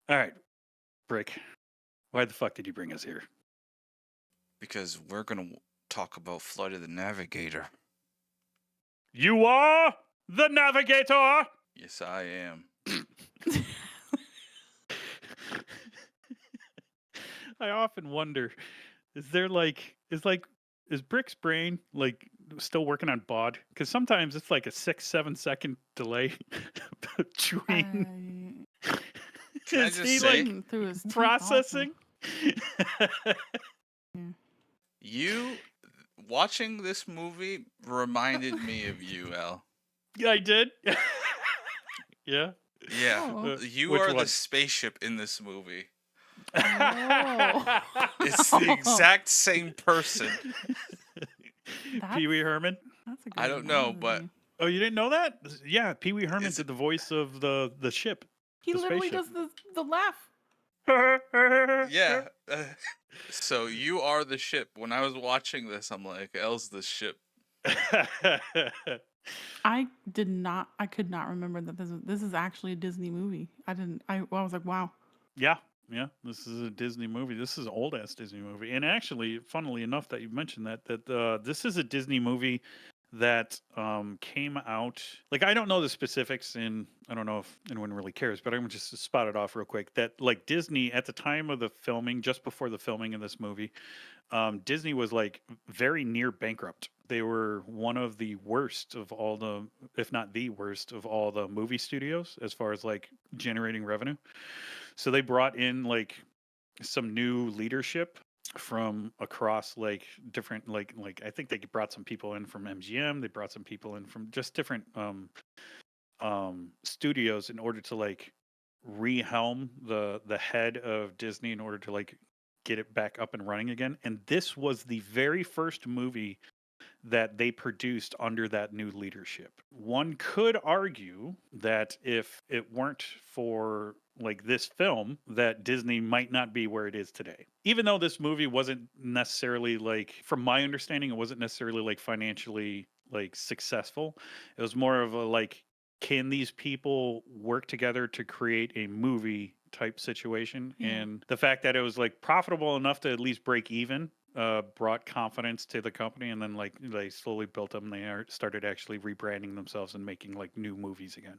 All right, Brick. Why the fuck did you bring us here? Because we're going to talk about Flight of the Navigator. You are the Navigator. Yes, I am. I often wonder, is Brick's brain like still working on BOD? Because sometimes it's like a 6-7 second delay between. Can I Is just he say, like through his teeth processing? you watching this movie reminded me of you, Al. Yeah, I did. Yeah. Yeah, Oh. you Which are the one? spaceship in this movie. Oh. It's the exact same person. Pee Wee Herman. That's a good I don't know, but analogy. Oh, you didn't know that? Yeah, Pee Wee Herman Is did it- the voice of the ship. He the literally spaceship. does the laugh. yeah. So you are the ship. When I was watching this, I'm like, El's the ship. I could not remember that this is actually a Disney movie. I was like, wow. Yeah, this is a Disney movie. This is an old ass Disney movie, and actually, funnily enough, that you mentioned that this is a Disney movie that came out. Like, I don't know the specifics, and I don't know if anyone really cares, but I'm just to spot it off real quick. That like Disney at the time of the filming, just before the filming of this movie, Disney was like very near bankrupt. They were one of the worst of all the, if not the worst of all the movie studios as far as like generating revenue. So they brought in like some new leadership from across like different like I think they brought some people in from MGM. They brought some people in from just different studios in order to like rehelm the head of Disney in order to like get it back up and running again. And this was the very first movie that they produced under that new leadership. One could argue that if it weren't for like this film, that Disney might not be where it is today. Even though this movie wasn't necessarily like, from my understanding, it wasn't necessarily like financially like successful. It was more of a like, can these people work together to create a movie type situation? Yeah. And the fact that it was like profitable enough to at least break even brought confidence to the company, and then like they slowly built them. Started actually rebranding themselves and making like new movies again.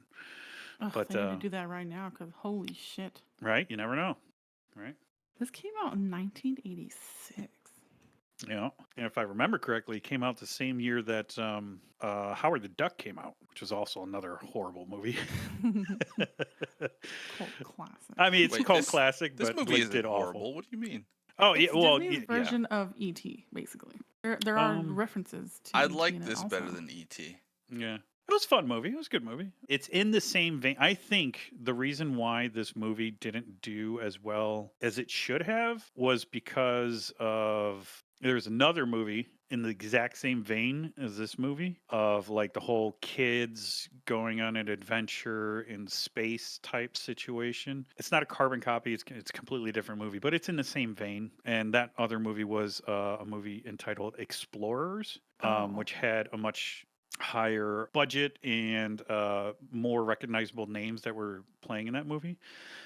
Ugh, But they need to do that right now because holy shit. right, you never know, right? This came out in 1986. Yeah, and if I remember correctly, it came out the same year that Howard the Duck came out, which was also another horrible movie. Cult classic. I mean, it's Wait, cult classic, this but movie like isn't did horrible. awful. What do you mean? Oh It's yeah, well Disney's version of E.T. Basically. There are references to I E.T. like in it this also. better than E.T. Yeah. It was a fun movie. It was a good movie. It's in the same vein. I think the reason why this movie didn't do as well as it should have was because of there's another movie in the exact same vein as this movie of like the whole kids going on an adventure in space type situation. It's not a carbon copy. It's a completely different movie, but it's in the same vein. And that other movie was a movie entitled Explorers, which had a much higher budget and more recognizable names that were playing in that movie.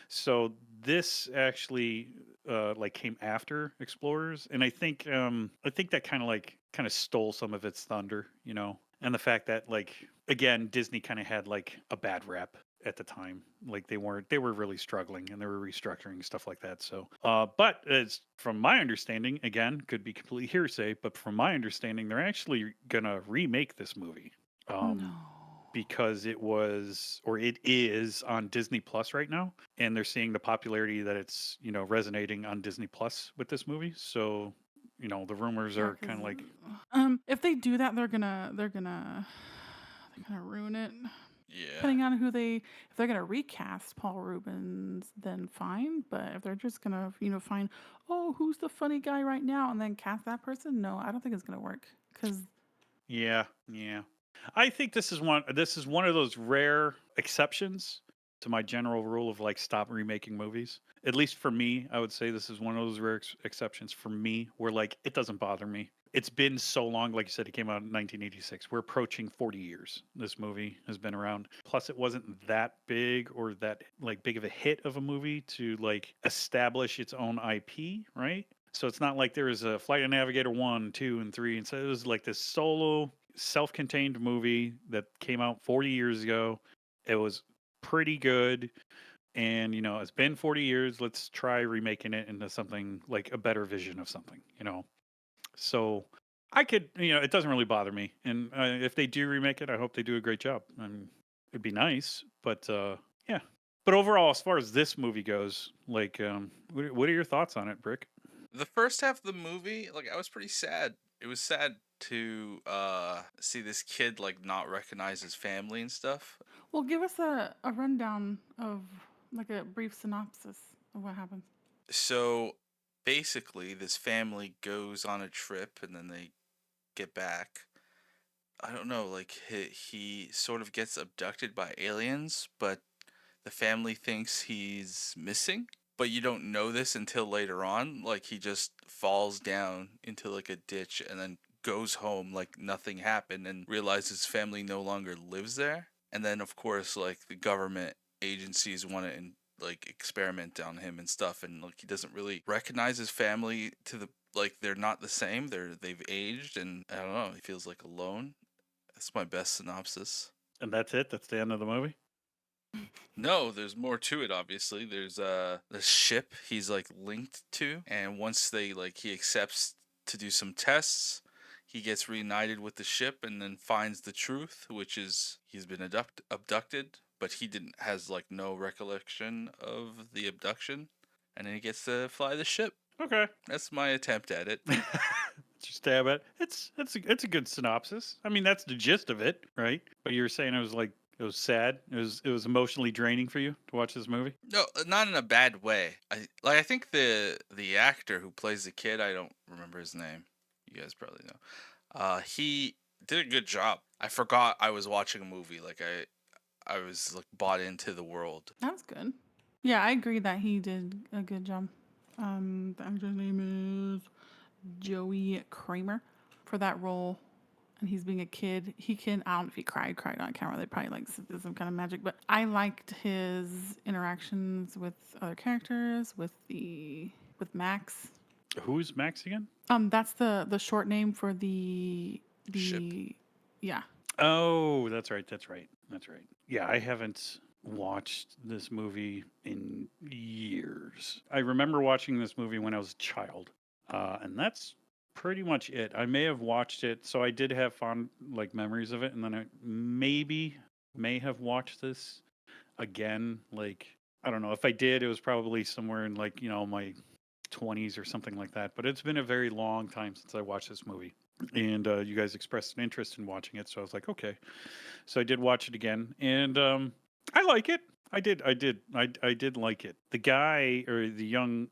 So this actually like came after Explorers, and I think that kind of stole some of its thunder, you know. And the fact that like again Disney kind of had like a bad rep at the time. Like they were really struggling and they were restructuring stuff like that. So but as from my understanding, again, could be completely hearsay, but from my understanding, they're actually gonna remake this movie. No. Because it was or it is on Disney Plus right now, and they're seeing the popularity that it's, you know, resonating on Disney Plus with this movie. So, you know, the rumors are kind of like if they do that, they're gonna ruin it. Yeah. Depending on if they're gonna recast Paul Reubens, then fine. But if they're just gonna, find, oh, who's the funny guy right now, and then cast that person, no, I don't think it's gonna work. Because yeah. I think this is one of those rare exceptions to my general rule of like stop remaking movies. At least for me, I would say this is one of those rare exceptions for me where like it doesn't bother me. It's been so long, like you said, it came out in 1986. We're approaching 40 years. This movie has been around. Plus, it wasn't that big or that like big of a hit of a movie to like establish its own IP, right? So it's not like there was a Flight of Navigator 1, 2, and 3. And so it was like this solo, self contained movie that came out 40 years ago. It was pretty good. And, it's been 40 years. Let's try remaking it into something like a better vision of something. So I could, it doesn't really bother me. And if they do remake it, I hope they do a great job. And it'd be nice. But yeah. But overall, as far as this movie goes, like, what are your thoughts on it, Brick? The first half of the movie, like, I was pretty sad. It was sad to see this kid like not recognize his family and stuff. Well, give us a rundown of like a brief synopsis of what happens. So basically, this family goes on a trip and then they get back. I don't know, like he sort of gets abducted by aliens, but the family thinks he's missing. But you don't know this until later on. Like he just falls down into like a ditch and then goes home like nothing happened and realizes family no longer lives there. And then of course like the government agencies want to like experiment on him and stuff, and like he doesn't really recognize his family to the like they're not the same. They've aged, and I don't know, he feels like alone. That's my best synopsis. And that's it? That's the end of the movie? No, there's more to it. Obviously, there's the ship he's like linked to, and once they like he accepts to do some tests, he gets reunited with the ship, and then finds the truth, which is he's been abducted, but he didn't has like no recollection of the abduction, and then he gets to fly the ship. Okay. That's my attempt at it. Just stab it. It's a good synopsis. I mean, that's the gist of it, right? But you were saying it was sad. It was emotionally draining for you to watch this movie. No, not in a bad way. I think the actor who plays the kid, I don't remember his name. You guys probably know. He did a good job. I forgot I was watching a movie. Like I was like bought into the world. That's good. Yeah, I agree that he did a good job. The actor's name is Joey Kramer for that role. And he's being a kid. He can, I don't know if he cried on camera. They probably like did some kind of magic. But I liked his interactions with other characters, with Max. Who's Max again? That's the short name for the Ship. yeah. Oh, that's right. That's right. That's right. Yeah, I haven't watched this movie in years. I remember watching this movie when I was a child, and that's pretty much it. I may have watched it, so I did have fond like memories of it, and then I may have watched this again. Like I don't know if I did, it was probably somewhere in like my 20s or something like that. But it's been a very long time since I watched this movie. And you guys expressed an interest in watching it, so I was like, okay. So I did watch it again, and I like it. I did like it. The guy or the young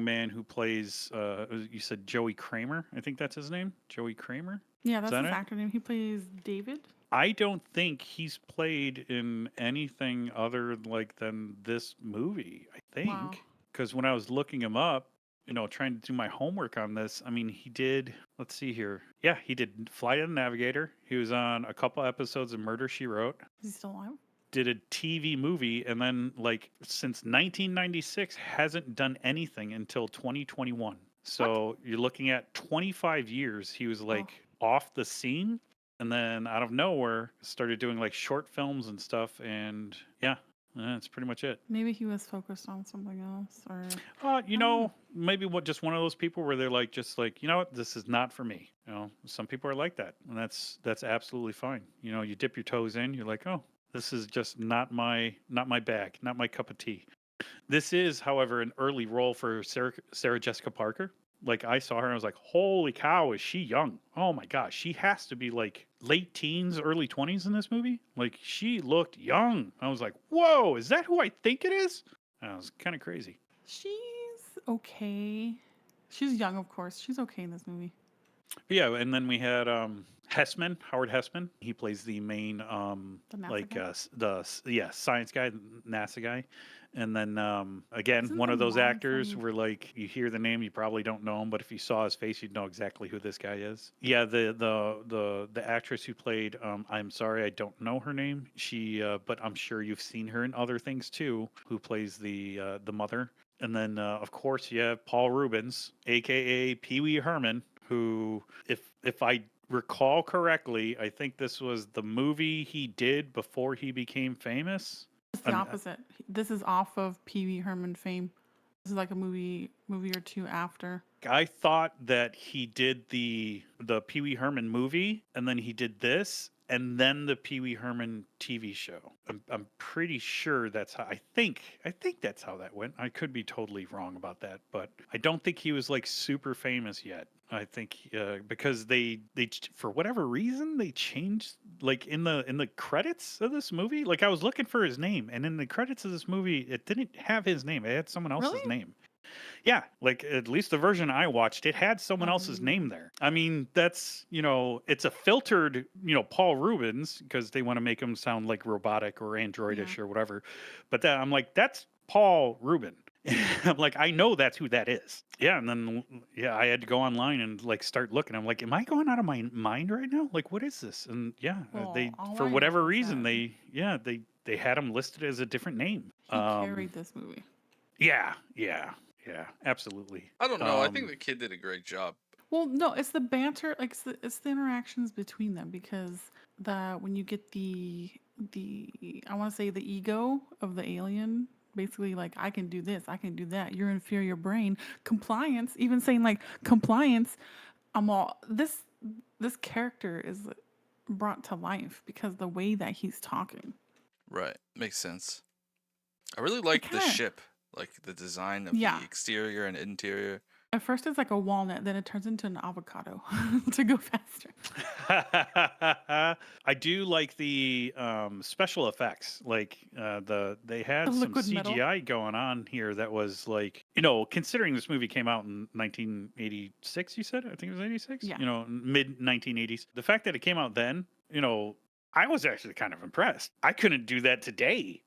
man who plays, you said Joey Kramer. I think that's his name, Joey Kramer. Yeah, Is that's that his it? actor name. He plays David. I don't think he's played in anything other like than this movie. I Wow. think because when I was looking him up, trying to do my homework on this, I mean, he did. Let's see here. Yeah, he did Flight of the Navigator. He was on a couple episodes of Murder She Wrote. Is he still alive? Did a TV movie, and then like since 1996 hasn't done anything until 2021. So you're looking at 25 years. He was like off the scene, and then out of nowhere started doing like short films and stuff. And yeah, that's pretty much it. Maybe he was focused on something else, or Maybe just one of those people where they're like, just like, what, this is not for me. Some people are like that, and that's absolutely fine. You dip your toes in, you're like, oh, this is just not my bag, not my cup of tea. This is, however, an early role for Sarah Jessica Parker. Like I saw her and I was like, holy cow, is she young? Oh my gosh, she has to be like late teens, early 20s in this movie. Like she looked young. I was like, whoa, is that who I think it is? That was kind of crazy. she's okay. She's young, of course. She's okay in this movie. But yeah, and then we had Hessman, Howard Hessman. He plays the main The NASA like guy. yeah, science guy, NASA guy. And then again, Isn't one the of those mom actors from? where like you hear the name, you probably don't know him, but if you saw his face, you'd know exactly who this guy is. Yeah, the actress who played I'm sorry, I don't know her name. She but I'm sure you've seen her in other things too, who plays the mother. And then, of course, you have Paul Reubens, aka Pee Wee Herman, who, if I recall correctly, I think this was the movie he did before he became famous. It's the I'm, opposite. This is off of Pee Wee Herman fame. This is like a movie or two after. I thought that he did the Pee Wee Herman movie, and then he did this, and then the Pee Wee Herman TV show. I'm pretty sure that's how. I think that's how that went. I could be totally wrong about that, but I don't think he was like super famous yet. I think because for whatever reason they changed like in the credits of this movie. Like I was looking for his name, and in the credits of this movie, it didn't have his name. It had someone Really? else's name. Yeah, like at least the version I watched, it had someone else's name Um, there. I mean, that's, it's a filtered, Paul Reubens because they want to make him sound like robotic or yeah. androidish or whatever. But I'm like, that's Paul Rubin. I'm like, I know that's who that is. Yeah, and then yeah, I had to go online and like start looking. I'm like, am I going out of my mind right now? Like, what is this? And yeah, Well, they all for I know whatever is reason that they had him listed as a different name. he carried this movie. Yeah, yeah, yeah, absolutely. I don't know. I think Um, the kid did a great job. Well, no, it's the banter, like it's the interactions between them because the when you get the I want to say the ego of the alien, basically like I can do this, I can do that. Your inferior brain, compliance, even saying like compliance. I'm all this character is brought to life because the way that he's talking. Right. Makes sense. I really It like the kind of ship, like the design of yeah. the exterior and interior. At first it's like a walnut, then it turns into an avocado to go faster. I do like the special effects. Like they The had some liquid metal. CGI going on here that was like, considering this movie came out in 1986, you said? I think it was 86, Yeah. mid 1980s. The fact that it came out then, I was actually kind of impressed. I couldn't do that today,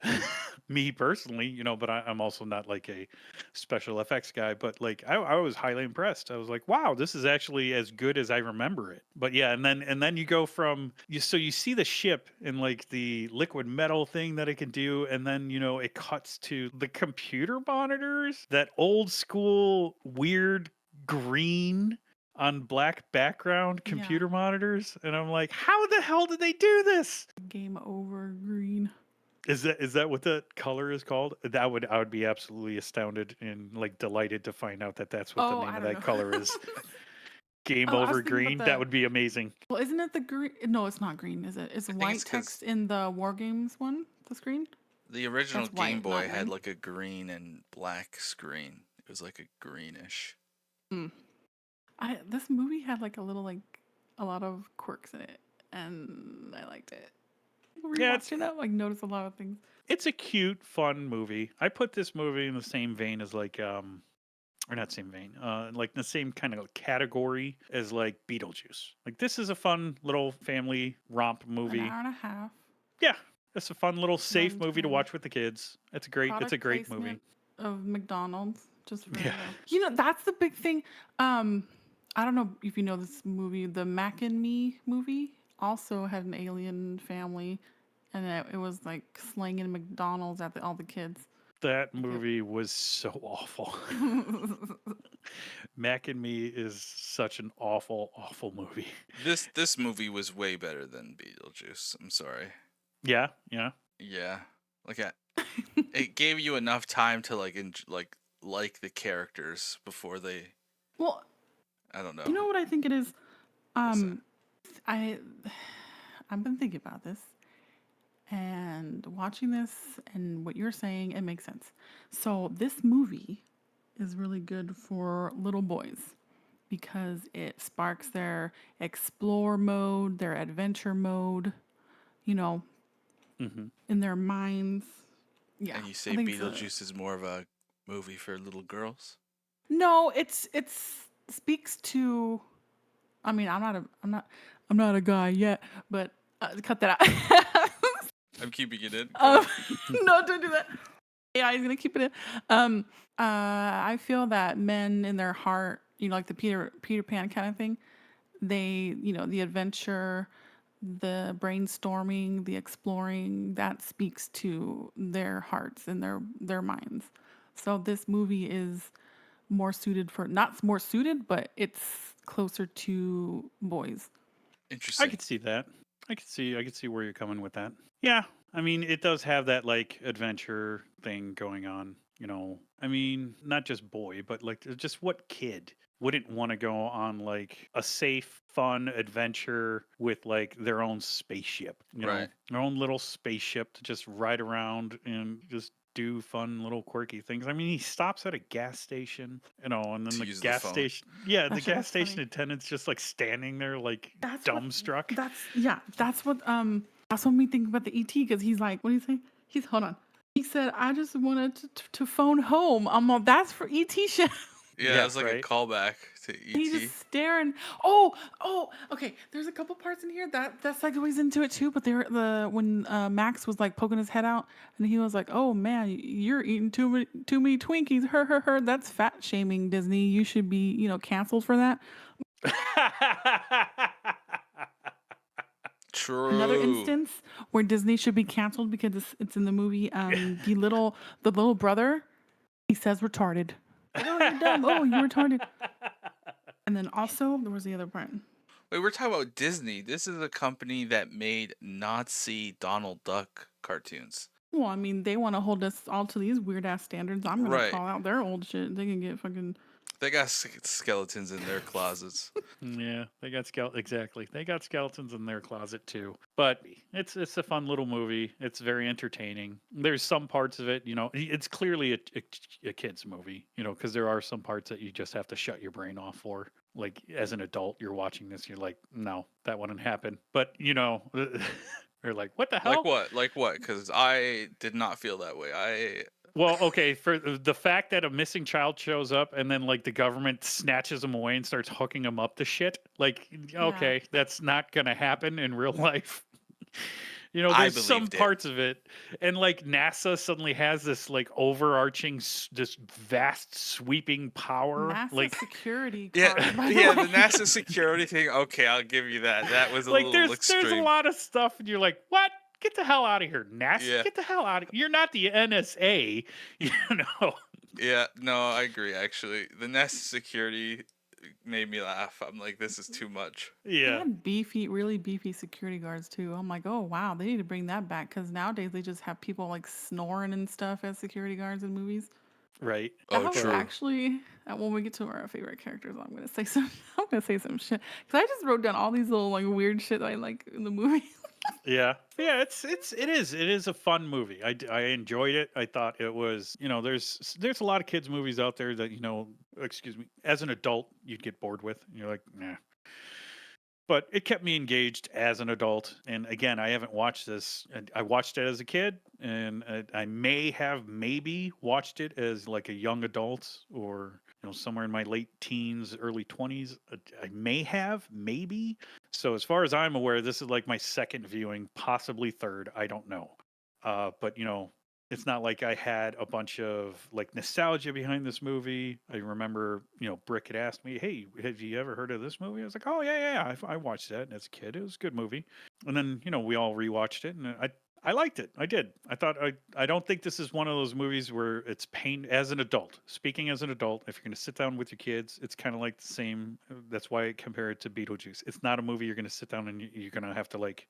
me personally, but I'm also not like a special effects guy. But like, I was highly impressed. I was like, wow, this is actually as good as I remember it. But yeah, and then you go from so you see the ship and like the liquid metal thing that it can do, and then it cuts to the computer monitors, that old school weird green on black background Yeah. computer monitors, and I'm like, how the hell did they do this? Game over green. Is that what the color is called? I would be absolutely astounded and like delighted to find out that that's what the Oh, name I of don't that know. color is. Game Oh, I was over thinking about green. That the. would be amazing. Well, isn't it the green? No, it's not green, is it? It's I think it's white because text in the War Games one, the screen? the original That's Game white, not Boy had green. like a green and black screen. It was like a greenish. Mm. This movie had like a lot of quirks in it, and I liked it. Yeah, it's Rewatching it, like noticed a lot of things. it's a cute, fun movie. I put this movie in the same vein as like or not same vein, like the same kind of category as like Beetlejuice. Like this is a fun little family romp An movie. hour and a half, Yeah, it's a fun little safe movie to runtime, watch with the kids. It's a product great movie. placement of McDonald's, just for Yeah. that's the big thing. Um, I don't know if you know this movie, the Mac and Me movie, also had an alien family, and it was like slanging McDonald's at all the kids. That Like it, movie was so awful. Mac and Me is such an awful, awful movie. This movie was way better than Beetlejuice. I'm sorry. Yeah, yeah. Yeah. Like it gave you enough time to like the characters before they well, I don't you know. know what I think it is. What's that? Um, I I've been thinking about this and watching this and what you're saying, it makes sense. So this movie is really good for little boys because it sparks their explore mode, their adventure mode, you know, Hmm. in their minds. Yeah, And you I say think it's a Beetlejuice is more of a movie for little girls? no. It's speaks to I mean, I'm not a guy yet, but cut that out. I'm keeping it in. Go um, ahead. no, don't do that. Yeah, he's gonna keep it in. I feel that men in their heart, like the Peter Pan kind of thing, they, the adventure, the brainstorming, the exploring, that speaks to their hearts and their minds. So this movie is more suited for, not more suited, but it's closer to boys. I Interesting. could see that. I could see where you're coming with that. Yeah. I mean, it does have that like adventure thing going on, I mean, not just boy, but like just what kid wouldn't want to go on like a safe, fun adventure with like their own spaceship, Right. their own little spaceship to just ride around and just do fun little quirky things. I mean, he stops at a gas station, and then To the use the gas phone. station, yeah, That the shit gas was station funny. attendant's just like standing there like That's what. dumbstruck. That's what. That's what made me think about the ET because he's like, what do you say? He's hold on. He said, I just wanted to phone home. I'm all, that's for ET shit. Yeah, it Yeah, was like a right. callback to He ET. just staring. Oh, okay. There's a couple parts in here that segues into it too. But when Max was like poking his head out, and he was like, "Oh man, you're eating too many Twinkies." Her. That's fat shaming, Disney. You should be canceled for that. Another True. instance where Disney should be canceled because it's in the movie. The little brother, he says retarded. Like, oh, you're dumb. Oh, you're retarded. And then also there was the other part. Wait, we're talking about Disney. This is a company that made Nazi Donald Duck cartoons. Well, I mean, they want to hold us all to these weird ass standards. I'm gonna Right. call out their old shit. They can get fucking. They got skeletons in their closets. Yeah, they got exactly. They got skeletons in their closet too. But it's a fun little movie. It's very entertaining. There's some parts of it, it's clearly a kids movie, because there are some parts that you just have to shut your brain off for. Like as an adult, you're watching this, you're like, no, that wouldn't happen. But you're like, what the Like hell? what? Like what? Because I did not feel that way. Well, okay, for the fact that a missing child shows up and then like the government snatches him away and starts hooking him up to shit, like Yeah. okay, that's not going to happen in real life. I There's some believed it. parts of it and like NASA suddenly has this like overarching this vast sweeping power NASA like security Yeah, card, by the yeah. The way. NASA security thing. Okay, I'll give you that. That was a like little there's a extreme. lot of stuff and you're like, "What? Get the hell out of here, NASA. Yeah, Get the hell out of You're not the NSA, you know." yeah. No, I agree. Actually, the NASA security made me laugh. I'm like, this is too much. They Yeah. had really beefy security guards too. I'm like, oh wow, they need to bring that back because nowadays they just have people like snoring and stuff as security guards in movies. Right. That Oh, was But true. actually when we get to our favorite characters, I'm gonna say some. I'm gonna say some shit because I just wrote down all these little like weird shit that I like in the movie. yeah. Yeah, it is a fun movie. I enjoyed it. I thought it was, there's a lot of kids movies out there that, excuse me, as an adult you'd get bored with. And you're like, "Nah." But it kept me engaged as an adult. And again, I haven't watched this. I watched it as a kid, and I may have maybe watched it as like a young adult, or somewhere in my late teens, early 20s. I may have maybe. So as far as I'm aware, this is like my second viewing, possibly third. I don't know. But it's not like I had a bunch of like nostalgia behind this movie. I remember, Brick had asked me, "Hey, have you ever heard of this movie?" I was like, "Oh yeah. I watched that as a kid. It was a good movie." And then we all rewatched it, and I liked it. I did. I don't think this is one of those movies where it's pain as an adult. Speaking as an adult, if you're going to sit down with your kids, it's kind of like the same. That's why I compare it to Beetlejuice. It's not a movie you're going to sit down and you're going to have to like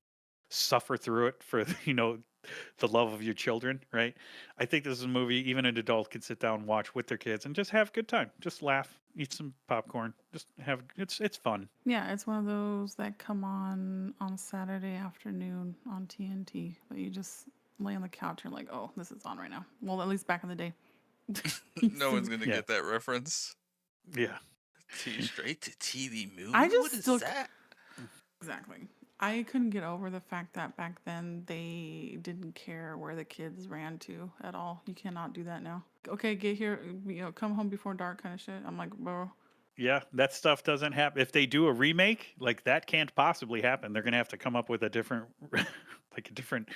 suffer through it for the love of your children, right? I think this is a movie even an adult can sit down and watch with their kids and just have a good time, just laugh, eat some popcorn, just have it's fun. Yeah, it's one of those that come on Saturday afternoon on TNT that you just lay on the couch and like, oh, this is on right now. Well, at least back in the day. No one's gonna Yeah, get that reference. yeah, Straight to TV I movie. What just is still that? exactly. I couldn't get over the fact that back then they didn't care where the kids ran to at all. You cannot do that now. Okay, get here, come home before dark kind of shit. I'm like, bro, Yeah, that stuff doesn't happen. If they do a remake, like that can't possibly happen. They're gonna have to come up with a different, like a different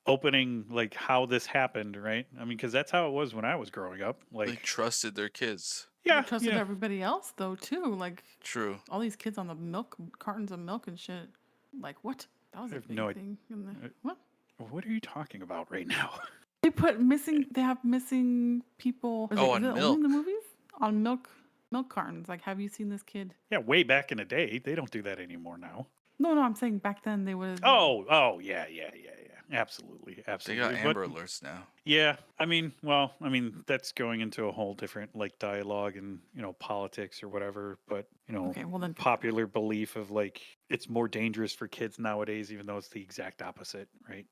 opening, like how this happened, right? I mean, because that's how it was when I was growing up. They Like, trusted their kids. They yeah, trusted yeah, everybody else though too. Like True. all these kids on the milk cartons of milk and shit. Like what? That was I a have no big idea. thing in the what? What are you talking about right now? They put missing. They have missing people. Oh, Is it on only in the milk. movies? On milk cartons. Like, have you seen this kid? Yeah, way back in the day, they don't do that anymore now. No, no. I'm saying back then they would. Oh, yeah, yeah, yeah, yeah. Absolutely, They got absolutely. But Amber Alerts now. yeah, I mean, that's going into a whole different like dialogue and politics or whatever. But Okay, well then. popular belief of like it's more dangerous for kids nowadays, even though it's the exact opposite, right?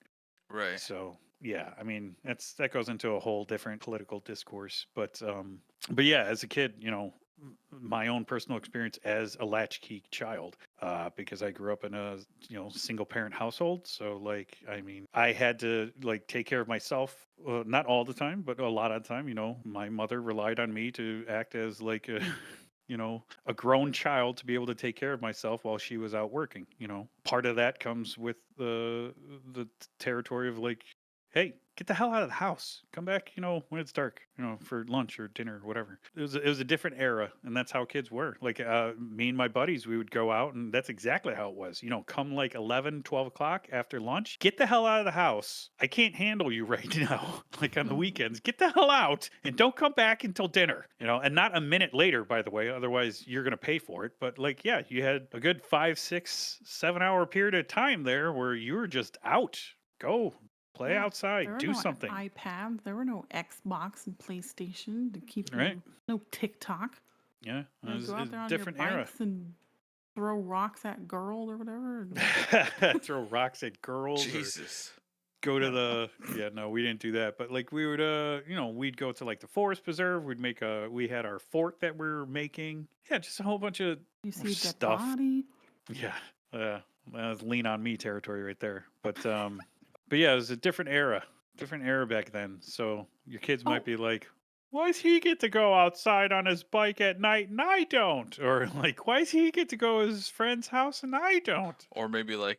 Right. So yeah, I mean that goes into a whole different political discourse. But yeah, as a kid, my own personal experience as a latchkey child, because I grew up in a single parent household. So like, I mean, I had to like take care of myself. Not all the time, but a lot of the time. My mother relied on me to act as like a a grown child to be able to take care of myself while she was out working. Part of that comes with the territory of like, hey, get the hell out of the house. Come back, when it's dark, for lunch or dinner or whatever. It was a different era, and that's how kids were. Like me and my buddies, we would go out, and that's exactly how it was. Come like 11, 12 o'clock after lunch, get the hell out of the house. I can't handle you right now. Like on the weekends, get the hell out and don't come back until dinner. And not a minute later, by the way. Otherwise, you're gonna pay for it. But like, yeah, you had a good 5, 6, 7 hour period of time there where you were just out. Go play Yeah, outside, there were do no something, iPad. There were no Xbox and PlayStation to keep right? you. No TikTok. Yeah, You know, go out it's a there on your different era. bikes and throw rocks at girls or whatever. Throw rocks at girls or Jesus. go to the yeah, no, we didn't do that. But like we would we'd go to like the forest preserve, we had our fort that we were making. Yeah, just a whole bunch of You see a dead stuff. body. Yeah. That was lean on me territory right there. But yeah, it was a different era. Different era back then. So your kids might Oh, be like, why does he get to go outside on his bike at night and I don't? Or like, why does he get to go to his friend's house and I don't? Or maybe like,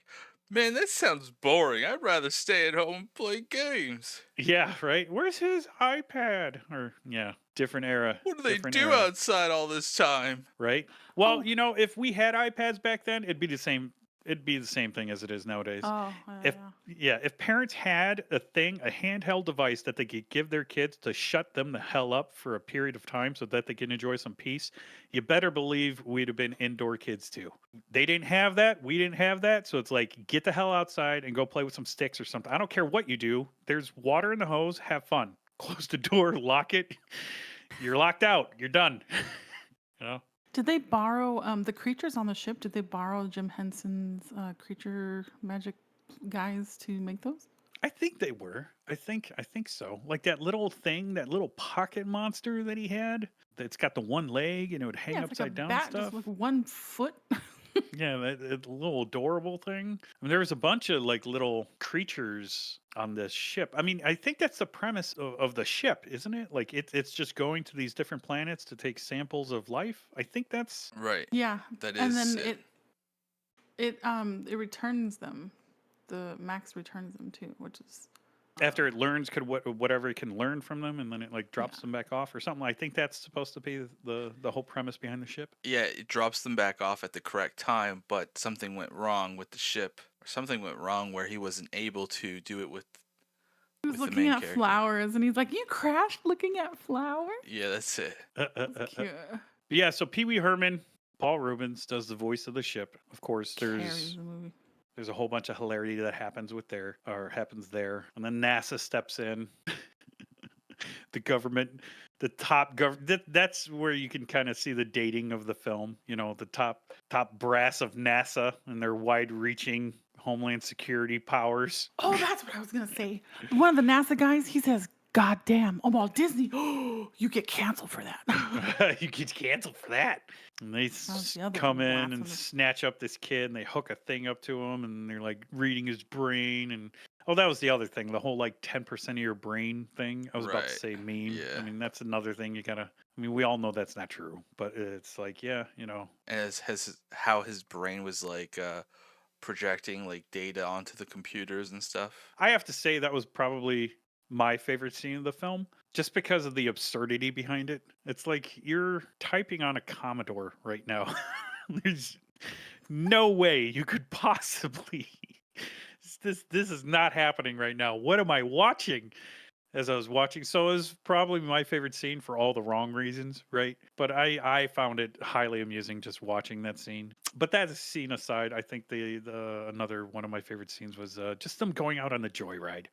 man, that sounds boring. I'd rather stay at home and play games. Yeah, right. Where's his iPad? Or yeah, different era. What do they Different do era. outside all this time? Right? Well, oh, if we had iPads back then, it'd be the same thing as it is nowadays. oh, If yeah. if parents had a handheld device that they could give their kids to shut them the hell up for a period of time so that they can enjoy some peace, you better believe we'd have been indoor kids too. They didn't have that, we didn't have that, so it's like get the hell outside and go play with some sticks or something. I don't care what you do. There's water in the hose, have fun. Close the door, lock it. You're locked out. You're done. you know? Did they borrow the creatures on the ship? Did they borrow Jim Henson's creature magic guys to make those? I think they were. I think so. Like that little thing, that little pocket monster that he had that's got the one leg and it would hang Yeah, it's like a upside down bat just stuff. with 1 foot. Yeah, that little adorable thing. I mean, there was a bunch of like little creatures on this ship. I mean, I think that's the premise of the ship, isn't it? Like it's just going to these different planets to take samples of life. I think that's Right. Yeah, That and is then it. it returns them. The Max returns them too, which is after it learns whatever it can learn from them, and then it like yeah. drops them back off or something. I think that's supposed to be the whole premise behind the ship. Yeah, it drops them back off at the correct time, but something went wrong with the ship, or something went wrong where he wasn't able to do it with He was the looking main at character. flowers, and he's like, "You crashed looking at flowers." Yeah, that's it. That's cute. Yeah, so Pee Wee Herman, Paul Reubens does the voice of the ship. Of course, Carries the movie. there's a whole bunch of hilarity that happens there, and then NASA steps in. The government, the top government. That's where you can kind of see the dating of the film. The top brass of NASA and their wide-reaching Homeland Security powers. Oh, that's what I was gonna say. One of the NASA guys, he says, "God damn, I'm Walt Disney. You get canceled for that." You get canceled for that. And they was the other come one, in and blasphemous. snatch up this kid, and they hook a thing up to him, and they're like reading his brain, and Oh, that was the other thing. The whole like 10% of your brain thing. I was about to Right. say meme. I Yeah. mean, that's another thing you gotta. I mean, we all know that's not true, but it's like, yeah, As how his brain was like projecting like data onto the computers and stuff. I have to say that was probably my favorite scene of the film, just because of the absurdity behind it. It's like you're typing on a Commodore right now. There's no way you could possibly. This is not happening right now. What am I watching? As I was watching, so it was probably my favorite scene for all the wrong reasons, right? But I found it highly amusing just watching that scene. But that scene aside, I think the another one of my favorite scenes was just them going out on the joyride,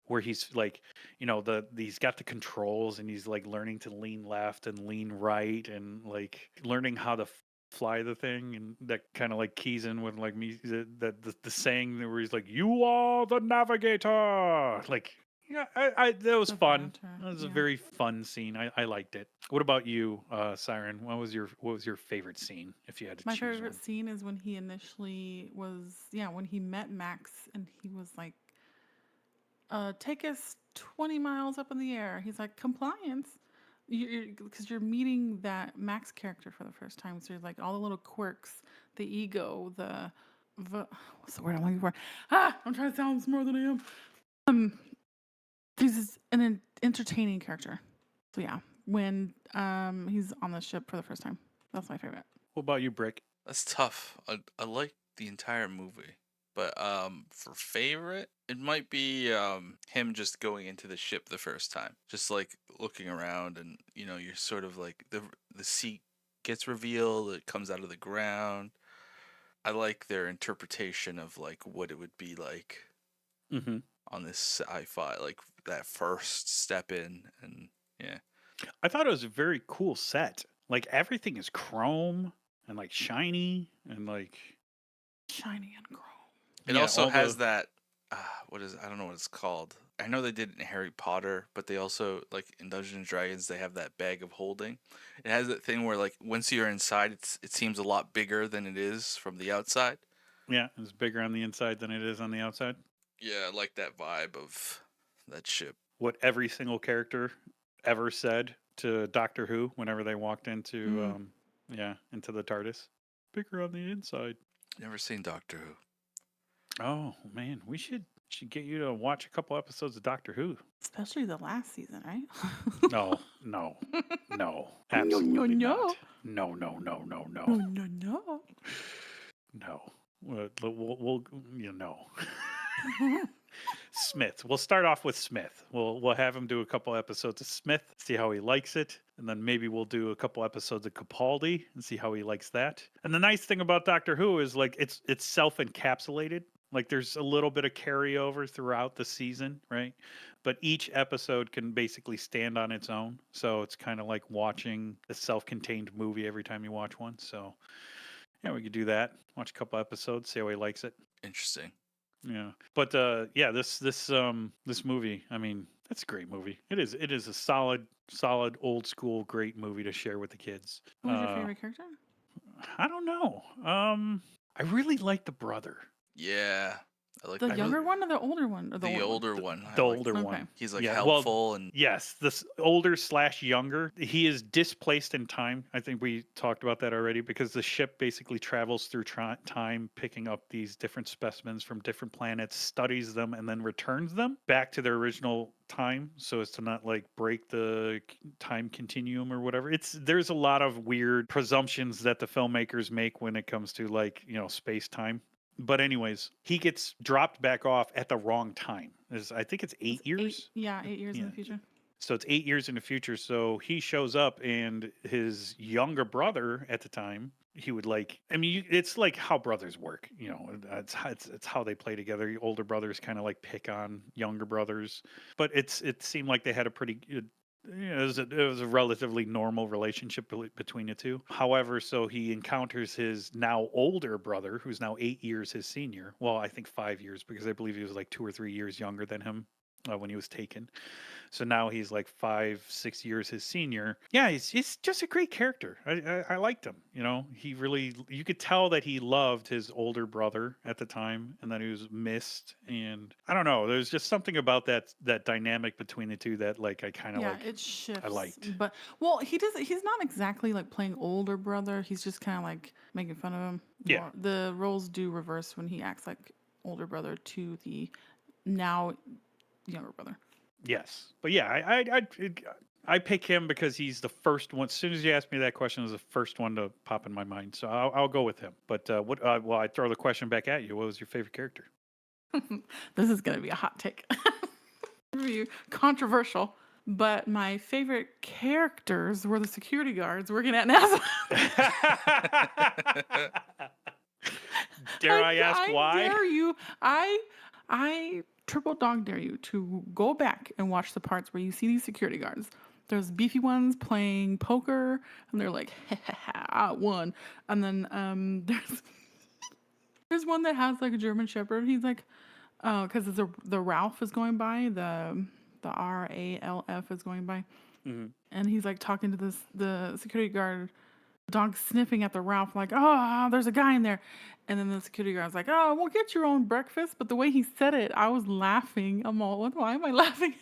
where he's like, he's got the controls and he's like learning to lean left and lean right and like learning how to fly the thing, and that kind of like keys in with like me the saying where he's like, "You are the navigator," like. Yeah, I that was The fun. banter. That was a Yeah. very fun scene. I liked it. What about you, Siren? What was your favorite scene if you had to My choose favorite one? scene is when he initially was, yeah, when he met Max and he was like, take us 20 miles up in the air. He's like, compliance. Because you're meeting that Max character for the first time. So you're like, all the little quirks, the ego, what's the word I'm looking for? I'm trying to sound smarter than I am. He's an entertaining character. So yeah, when he's on the ship for the first time, that's my favorite. What about you, Brick? That's tough. I like the entire movie. But for favorite, it might be him just going into the ship the first time. Just like looking around and you're sort of like the seat gets revealed, it comes out of the ground. I like their interpretation of like what it would be like Mm-hmm. on this sci-fi, like that first step in, and yeah. I thought it was a very cool set. Like everything is chrome and like shiny and like Shiny and chrome. It yeah, also all has the that what is I don't know what it's called. I know they did it in Harry Potter, but they also like in Dungeons and Dragons they have that bag of holding. It has that thing where like once you're inside, it seems a lot bigger than it is from the outside. yeah, it's bigger on the inside than it is on the outside. Yeah, I like that vibe of that ship. What every single character ever said to Doctor Who whenever they walked into Mm. into the TARDIS. Bigger on the inside. Never seen Doctor Who. Oh man, we should get you to watch a couple episodes of Doctor Who. Especially the last season, right? No, no, no, No, no, absolutely not. no. No, no, no, no, No, no, no, no. no. We'll Smith. We'll start off with Smith. We'll have him do a couple episodes of Smith, see how he likes it, and then maybe we'll do a couple episodes of Capaldi and see how he likes that. And the nice thing about Doctor Who is like it's self-encapsulated. Like there's a little bit of carryover throughout the season, right? But each episode can basically stand on its own. So it's kind of like watching a self-contained movie every time you watch one. So yeah, we could do that. Watch a couple episodes, see how he likes it. Interesting. Yeah. But yeah, this movie, I mean, it's a great movie. It is a solid old school great movie to share with the kids. Who was your favorite character? I don't know. I really like the brother. Yeah, I like The I the really younger one or the older one? Or the the older one? older one. I the like. older Okay. one. He's like Yeah, well, helpful and yes, this older slash younger. He is displaced in time. I think we talked about that already because the ship basically travels through time, picking up these different specimens from different planets, studies them, and then returns them back to their original time, so as to not like break the time continuum or whatever. There's a lot of weird presumptions that the filmmakers make when it comes to like space time. But anyways, he gets dropped back off at the wrong time. I think it's It's 8 years. 8 years in Yeah. the future. So it's 8 years in the future. So he shows up, and his younger brother at the time, he would like. I mean, it's like how brothers work. It's how they play together. Older brothers kind of like pick on younger brothers, but it seemed like they had a pretty good. It was a relatively normal relationship between the two. However, so he encounters his now older brother, who's now 8 years his senior. Well, I think 5 years because I believe he was like 2 or 3 years younger than him when he was taken. So now he's like 5, 6 years his senior. Yeah, he's just a great character. I liked him. You know, he really, you could tell that he loved his older brother at the time, and that he was missed. And I don't know, there's just something about that dynamic between the two that like I kind of Yeah, like it I shifts. liked. But well, he does. He's not exactly like playing older brother. He's just kind of like making fun of him. Yeah. More the roles do reverse when he acts like older brother to the now younger brother. Yes, but yeah, I pick him because he's the first one. As soon as you asked me that question, it was the first one to pop in my mind. So I'll go with him. But what? Well, I throw the question back at you. What was your favorite character? This is gonna be a hot take. Be controversial. But my favorite characters were the security guards working at NASA. Dare I ask I why? dare you. I triple dog dare you to go back and watch the parts where you see these security guards. There's beefy ones playing poker, and they're like, I won. And then there's one that has like a German Shepherd. He's like, oh, because the Ralph is going by, the RALF is going by, Mhm. and he's like talking to the security guard, dog sniffing at the Ralph, like, oh, there's a guy in there. And then the security guard's like, oh, we'll get your own breakfast. But the way he said it, I was laughing. I'm all, what? Why am I laughing?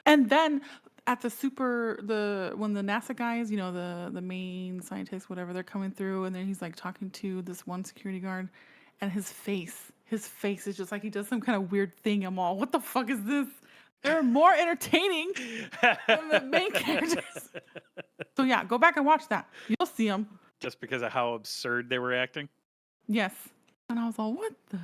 And then at when the NASA guys, the main scientists, whatever, they're coming through, and then he's like talking to this one security guard, and his face is just like he does some kind of weird thing. I'm all, what the fuck is this? They're more entertaining than the main characters. So yeah, go back and watch that. You'll see them. Just because of how absurd they were acting. Yes. And I was all, what the?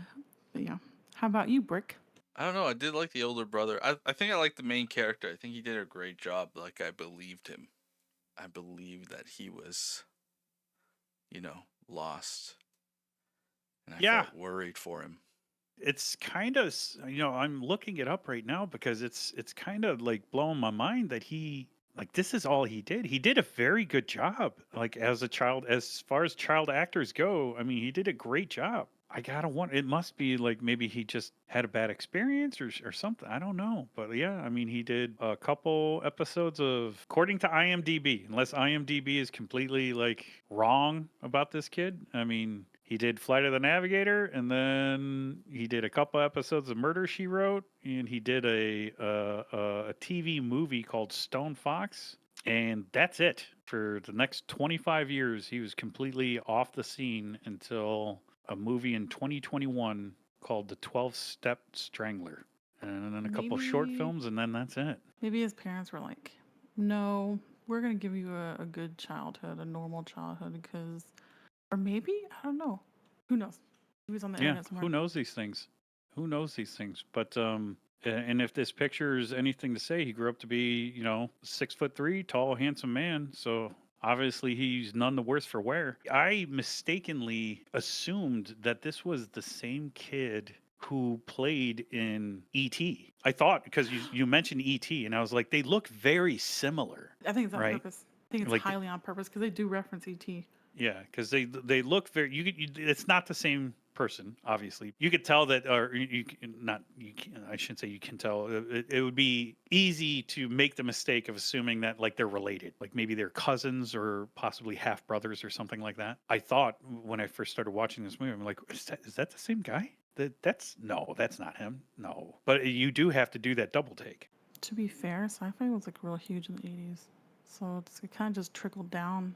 But yeah. How about you, Brick? I don't know. I did like the older brother. I think I like the main character. I think he did a great job. Like, I believed him. I believed that he was, lost. And I Yeah, felt worried for him. it's kind of I'm looking it up right now because it's kind of like blowing my mind that he like this is all he did. He did a very good job. Like as a child, as far as child actors go, I mean, he did a great job. I gotta wonder. It must be like maybe he just had a bad experience or something. I don't know, but yeah, I mean, he did a couple episodes of, according to IMDb, unless IMDb is completely like wrong about this kid. I mean, he did Flight of the Navigator, and then he did a couple episodes of Murder She Wrote, and he did a TV movie called Stone Fox. And that's it. For the next 25 years, he was completely off the scene until a movie in 2021 called The 12-Step Strangler. And then a couple short Maybe films, and then that's it. maybe his parents were like, no, we're gonna give you a good childhood, a normal childhood, because, or maybe I don't know. Who knows? He was on the Yeah, internet who somewhere. knows these things? Who knows these things? But and if this picture is anything to say, he grew up to be 6'3", tall, handsome man. So obviously he's none the worse for wear. I mistakenly assumed that this was the same kid who played in E.T. I thought because you mentioned E.T. and I was like, they look very similar, I think it's on right? purpose. I think it's Like highly on purpose because they do reference ET. yeah, because they look very. It's not the same person. Obviously, you could tell that, or not. I shouldn't say you can tell. It would be easy to make the mistake of assuming that like they're related, like maybe they're cousins or possibly half brothers or something like that. I thought when I first started watching this movie, I'm like, is that the same guy? That's no, that's not him. No, but you do have to do that double take. To be fair, sci-fi was like real huge in the 80s, so it kind of just trickled down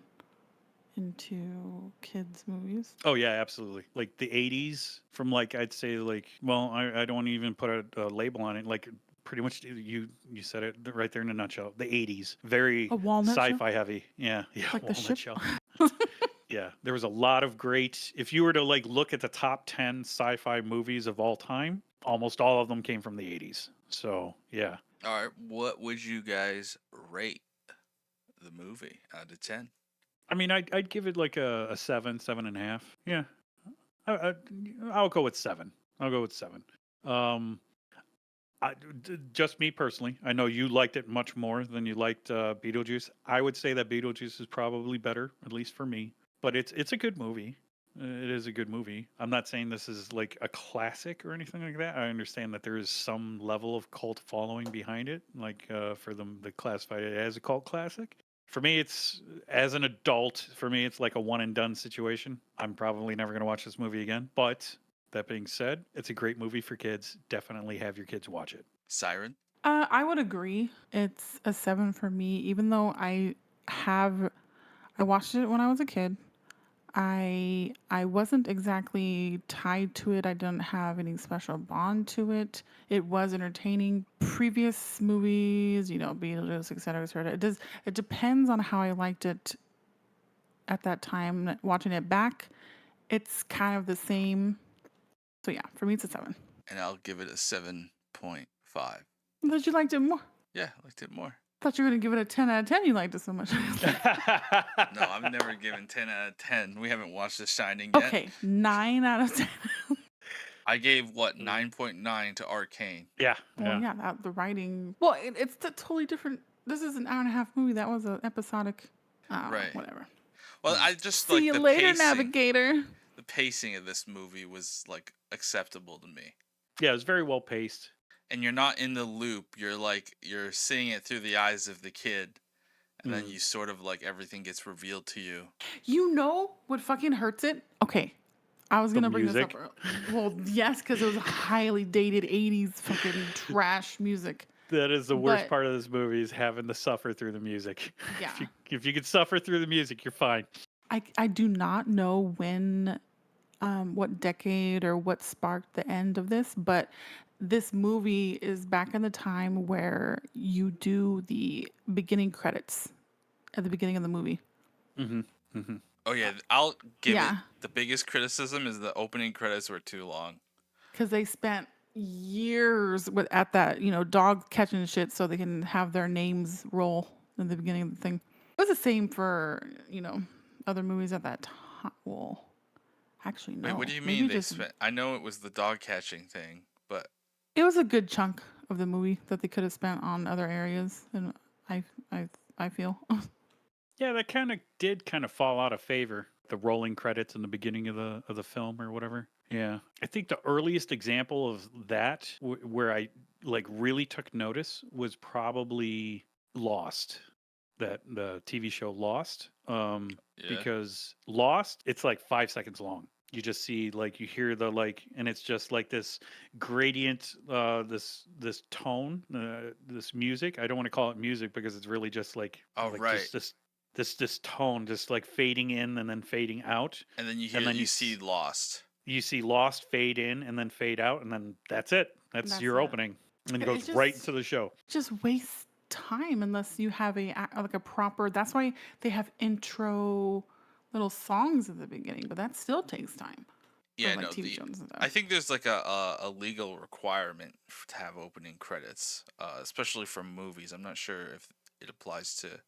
into kids' movies. Oh yeah, absolutely. Like the '80s, from like I'd say like, well, I don't even put a label on it. Like pretty much you said it right there in a nutshell. The '80s, very A walnut shell, sci-fi heavy. Yeah, yeah, like the walnut ship. shell. Yeah, there was a lot of great. If you were to like look at the top 10 sci-fi movies of all time, almost all of them came from the '80s. So yeah, All right, what would you guys rate the movie out of 10? I mean, I'd give it like a 7, 7.5. Yeah, I, I, I'll go with 7. I'll go with 7. Um, just me personally, I know you liked it much more than you liked Beetlejuice. I would say that Beetlejuice is probably better, at least for me. But it's a good movie. It is a good movie. I'm not saying this is like a classic or anything like that. I understand that there is some level of cult following behind it, like for them to classify it as a cult classic. For me, it's as an adult. For me, it's like a one and done situation. I'm probably never going to watch this movie again. But that being said, it's a great movie for kids. Definitely have your kids watch it. Siren. I would agree. It's a 7 for me, even though I watched it when I was a kid. I wasn't exactly tied to it. I didn't have any special bond to it. It was entertaining. Previous movies, Beetlejuice, etc., etc. It depends on how I liked it at that time. Watching it back, it's kind of the same. So yeah, for me it's a 7. And I'll give it a 7.5. Thought you liked it more. Yeah, I liked it more. Thought you were gonna give it a 10 out of 10. You liked it so much. No, I've never given 10 out of 10. We haven't watched The Shining yet. Okay, 9 out of 10. I gave, 9.9 to Arcane. Yeah. Well, yeah, the writing. Well, it's a totally different. This is an hour and a half movie. That was an episodic. Right. Whatever. Well, I just See like you the later, pacing. Navigator. The pacing of this movie was like acceptable to me. Yeah, it was very well paced. And you're not in the loop. You're seeing it through the eyes of the kid. And then you sort of like everything gets revealed to you. You know what fucking hurts it? Okay. I was going to bring this up. Well, yes, because it was highly dated 80s fucking trash music. That is the worst part of this movie, is having to suffer through the music. Yeah. if you could suffer through the music, you're fine. I do not know when, what decade or what sparked the end of this, but this movie is back in the time where you do the beginning credits at the beginning of the movie. Mm-hmm. Mm-hmm. Oh yeah, I'll give it. The biggest criticism is the opening credits were too long. Because they spent years at that, dog catching shit so they can have their names roll in the beginning of the thing. It was the same for, other movies at that time. Well, actually, no. Wait, what do you mean they spent? I know it was the dog catching thing, but it was a good chunk of the movie that they could have spent on other areas, and I feel. Yeah, that did fall out of favor. The rolling credits in the beginning of the film or whatever. Yeah, I think the earliest example of that where I really took notice was probably Lost, that the TV show Lost. Because Lost, it's like 5 seconds long. You just see you hear the and it's just like this gradient, this tone, this music. I don't want to call it music because it's really just just this tone just fading in and then fading out. And then you see Lost. You see Lost fade in and then fade out, and then that's it. That's your opening. And it goes right into the show. Just waste time unless you have a proper. That's why they have intro little songs at the beginning, but that still takes time. Yeah, no. I think there's a legal requirement to have opening credits, especially for movies. I'm not sure if it applies to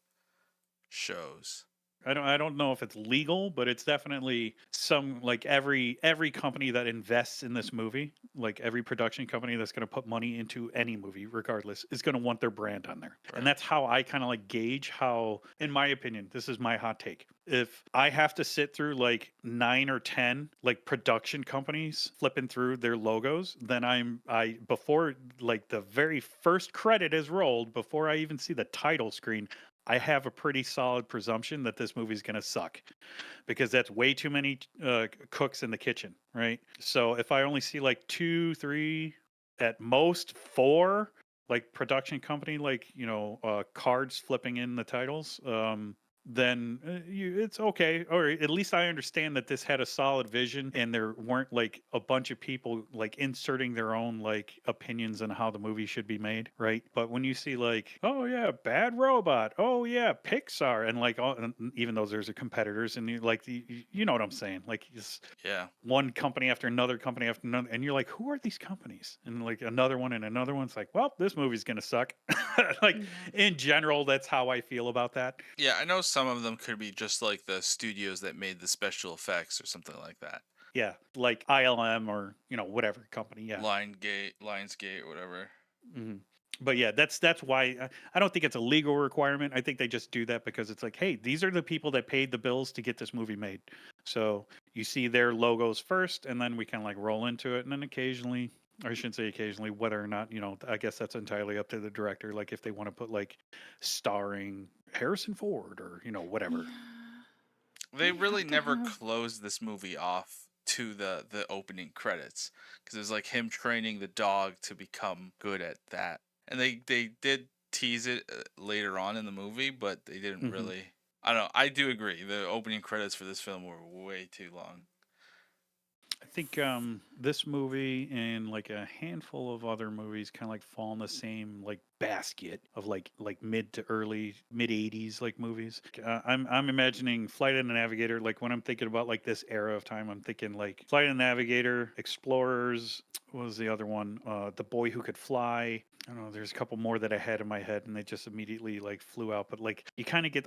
shows. I don't know if it's legal, but it's definitely some every company that invests in this movie, every production company that's going to put money into any movie, regardless, is going to want their brand on there. Right. And that's how I gauge how, in my opinion, this is my hot take. If I have to sit through 9 or 10 production companies flipping through their logos, then I before the very first credit is rolled, before I even see the title screen, I have a pretty solid presumption that this movie's going to suck, because that's way too many cooks in the kitchen, right? So if I only see 2, 3, at most 4, production company, cards flipping in the titles, then it's okay. Or at least I understand that this had a solid vision and there weren't a bunch of people inserting their own opinions on how the movie should be made, right? But when you see oh yeah, Bad Robot, oh yeah, Pixar, and and even though there's a competitors, and you know what I'm saying, just one company after another company after another, and you're who are these companies? And another one and another one's well, this movie's gonna suck. In general, that's how I feel about that. Yeah, I know some of them could be just the studios that made the special effects or something like that. Yeah, like ILM or whatever company. Yeah, Lionsgate, whatever. Mm-hmm. But yeah, that's why I don't think it's a legal requirement. I think they just do that because it's hey, these are the people that paid the bills to get this movie made. So you see their logos first, and then we kind of like roll into it, and then occasionally, or I shouldn't say occasionally, whether or not, I guess that's entirely up to the director. Like if they want to put like starring Harrison Ford or whatever. Yeah, They they really have to never have. closed this movie off to the opening credits because it was like him training the dog to become good at that. And they did tease it later on in the movie, but they didn't Hmm. really. I don't know. I do agree. The opening credits for this film were way too long. I think this movie and like a handful of other movies kind of like fall in the same like basket of like mid to early mid 80s like movies. I'm imagining Flight of the Navigator. Like when I'm thinking about like this era of time, I'm thinking like Flight of the Navigator, Explorers. What was the other one? The Boy Who Could Fly. I don't know. There's a couple more that I had in my head, and they just immediately like flew out. But like you kind of get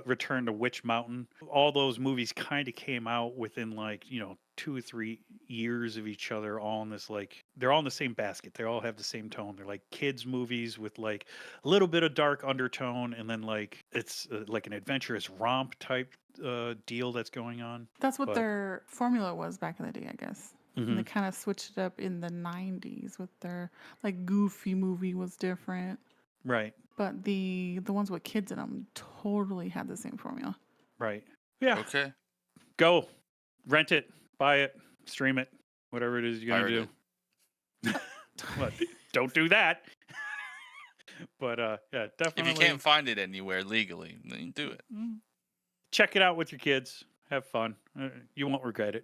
Return to Witch Mountain. All those movies kind of came out within like 2 or 3 years of each other, all in this like they're all in the same basket. They all have the same tone. They're like kids movies with like a little bit of dark undertone, and then like it's like an adventurous romp type deal that's going on. That's what But their formula was back in the day, I guess. And they mhm, kind of switched it up in the 90s with their like Goofy movie was different. right, But the ones with kids in them totally had the same formula. right, yeah. Okay, Go rent it, buy it, stream it, whatever it is you're gonna pirated. do. What? Don't do that. But yeah, If you can't definitely find it anywhere legally, then do it. check it out with your kids. Have fun. You won't regret it.